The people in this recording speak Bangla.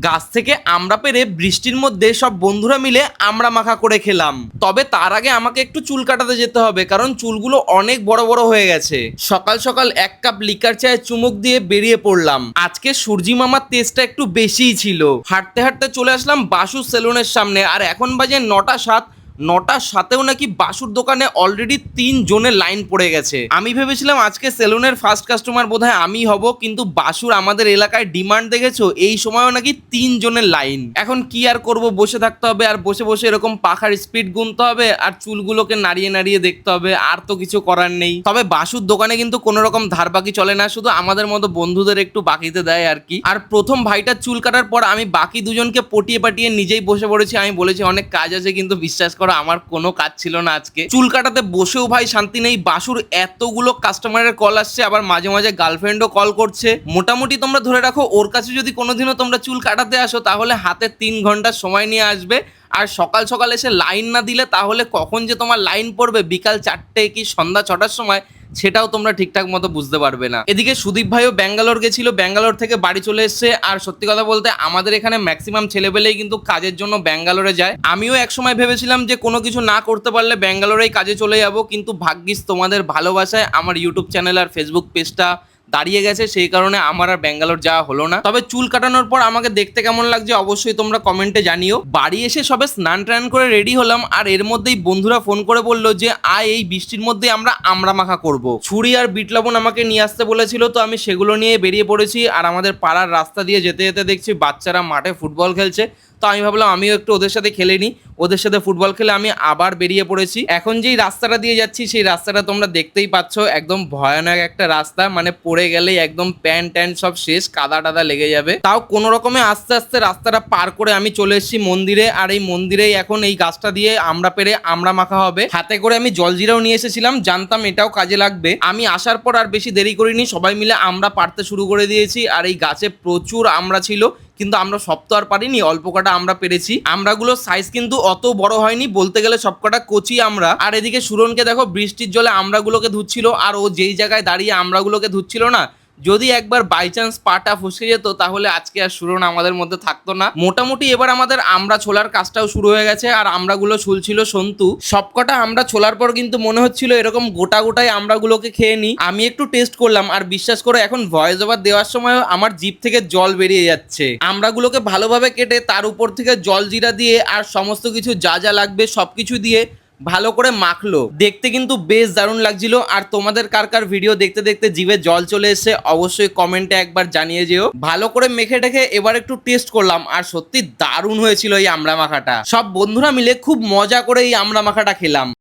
গাছ থেকে আমরা পেরে বৃষ্টির মধ্যে সব বন্ধুরা মিলে আমরা মাখা করে খেলাম। তবে তার আগে আমাকে একটু চুল কাটাতে যেতে হবে, কারণ চুলগুলো অনেক বড় বড় হয়ে গেছে। সকাল সকাল এক কাপ লিকার চায়ে চুমুক দিয়ে বেরিয়ে পড়লাম। আজকে সূর্যি মামার তেজটা একটু বেশিই ছিল। হাঁটতে হাঁটতে চলে আসলাম বাসু সেলুনের সামনে, আর এখন বাজে 9টা 7। 9টা 7-এও নাকি বাসুর দোকানে অলরেডি 3 জনের লাইন পড়ে গেছে। আমি ভেবেছিলাম আজকে সেলুনের ফার্স্ট কাস্টমার বোধহয় আমি হব, কিন্তু বাসুর আমাদের এলাকায় ডিমান্ড দেখেছো, এই সময়ও নাকি 3 জনের লাইন। এখন কি আর করব, বসে থাকতে হবে, আর বসে বসে এরকম পাখার স্পিড গুনতে হবে, আর চুলগুলোকে নাড়িয়ে নাড়িয়ে দেখতে হবে, আর তো কিছু করার নেই। তবে বাসুর দোকানে কিন্তু কোনো রকম ধার বাকি চলে না, শুধু আমাদের মতো বন্ধুদের একটু বাকিতে দেয় আর কি। আর প্রথম ভাইটার চুল কাটার পর আমি বাকি দুজনকে পটিয়ে পাটিয়ে নিজেই বসে পড়েছি। আমি বলেছি অনেক কাজ আছে, কিন্তু বিশ্বাস করো আমার কোনো কাজ ছিল না আজকে। চুল কাটাতে বসেও ভাই শান্তি নেই, বাসুর এতগুলো কাস্টমারের কল আসছে, আবার মাঝে মাঝে গার্লফ্রেন্ডও কল করছে। মোটামুটি তোমরা ধরে রাখো ওর কাছে যদি কোনোদিনও তোমরা চুল কাটাতে আসো তাহলে হাতে 3 ঘন্টার সময় নিয়ে আসবে। আর সকাল সকাল এসে লাইন না দিলে তাহলে কখন যে তোমার লাইন পড়বে, বিকাল 4টে কি সন্ধ্যা 6টার সময়, সেটাও তোমরা ঠিকঠাক মতো বুঝতে পারবে না। এদিকে সুদীপ ভাইও ব্যাঙ্গালোর গেছিল, ব্যাঙ্গালোর থেকে বাড়ি চলে এসছে। আর সত্যি কথা বলতে আমাদের এখানে ম্যাক্সিমাম ছেলেবেলেই কিন্তু কাজের জন্য ব্যাঙ্গালোরে যায়। আমিও একসময় ভেবেছিলাম যে কোনো কিছু না করতে পারলে ব্যাঙ্গালোরেই কাজে চলে যাব, কিন্তু ভাগ্যিস তোমাদের ভালোবাসায় আমার ইউটিউব চ্যানেল আর ফেসবুক পেজটা দাঁড়িয়ে গেছে, সেই কারণে আমার আর ব্যাঙ্গালোর যাওয়া হলো না। তবে চুল কাটানোর পর আমাকে দেখতে কেমন লাগছে অবশ্যই তোমরা কমেন্টে জানিও। বাড়ি এসে সবে স্নান টান করে রেডি হলাম, আর এর মধ্যেই বন্ধুরা ফোন করে বললো যে এই বৃষ্টির মধ্যে আমরা মাখা করব। ছুরি আর বিট লবণ আমাকে নিয়ে আসতে বলেছিল, তো আমি সেগুলো নিয়ে বেরিয়ে পড়েছি। আর আমাদের পাড়ার রাস্তা দিয়ে যেতে যেতে দেখছি বাচ্চারা মাঠে ফুটবল খেলছে, তো আমি ভাবলাম আমিও একটু ওদের সাথে খেলে নিই। ওদের সাথে ফুটবল খেলে আমি আবার বেরিয়ে পড়েছি। এখন যেই রাস্তাটা দিয়ে যাচ্ছি সেই রাস্তাটা তোমরা দেখতেই পাচ্ছ, একদম ভয়ানক একটা রাস্তা, মানে পড়ে গেলেই একদম প্যান্ট ট্যান্ট সব শেষ, কাদা টাদা লেগে যাবে। তাও কোনো রকমে আস্তে আস্তে রাস্তাটা পার করে আমি চলে এসেছি মন্দিরে। আর এই মন্দিরেই এখন এই গাছটা দিয়ে আমরা পেরে আমরা মাখা হবে। হাতে করে আমি জলজিরাও নিয়ে এসেছিলাম, জানতাম এটাও কাজে লাগবে। আমি আসার পর আর বেশি দেরি করিনি, সবাই মিলে আমরা পারতে শুরু করে দিয়েছি। আর এই গাছে প্রচুর আমরা ছিল, কিন্তু আমরা সব তো আর পারিনি, অল্প কটা আমরা পেরেছি। আমরাগুলোর সাইজ কিন্তু অত বড় হয়নি, বলতে গেলে সবকটা কচি আমরা। আর এদিকে সুরনকে দেখো বৃষ্টির জলে আমরাগুলোকে ধুচ্ছিল, আর ও যেই জায়গায় দাঁড়িয়ে আমরাগুলোকে ধুচ্ছিল না, যদি একবার বাই চান্স পাটা ফসকে যেত তাহলে আজকে আর সুরন আমাদের মধ্যে থাকতো না। মোটামুটি এবার আমাদের আমরা ছোলার কাজটাও শুরু হয়ে গেছে, আর আমরাগুলো ছুলছিল সন্তু। সবকটা আমরা ছোলার পর কিন্তু মনে হচ্ছিল এরকম গোটা গোটাই আমরাগুলোকে খেয়ে নিই। আমি একটু টেস্ট করলাম, আর বিশ্বাস করে এখন ভয়েস ওভার দেওয়ার সময় আমার জিভ থেকে জল বেরিয়ে যাচ্ছে। আমরাগুলোকে ভালোভাবে কেটে তার উপর থেকে জল জিরা দিয়ে আর সমস্ত কিছু যা যা লাগবে সবকিছু দিয়ে ভালো করে মাখলো। দেখতে কিন্তু বেশ দারুণ লাগছিল। আর তোমাদের কার কার ভিডিও দেখতে দেখতে জিভে জল চলে এসেছে অবশ্যই কমেন্টে একবার জানিয়ে যেও। ভালো করে মেখে টেখে এবার একটু টেস্ট করলাম, আর সত্যি দারুণ হয়েছিল এই আমড়া মাখাটা। সব বন্ধুরা মিলে খুব মজা করে এই আমড়া মাখাটা খেলাম।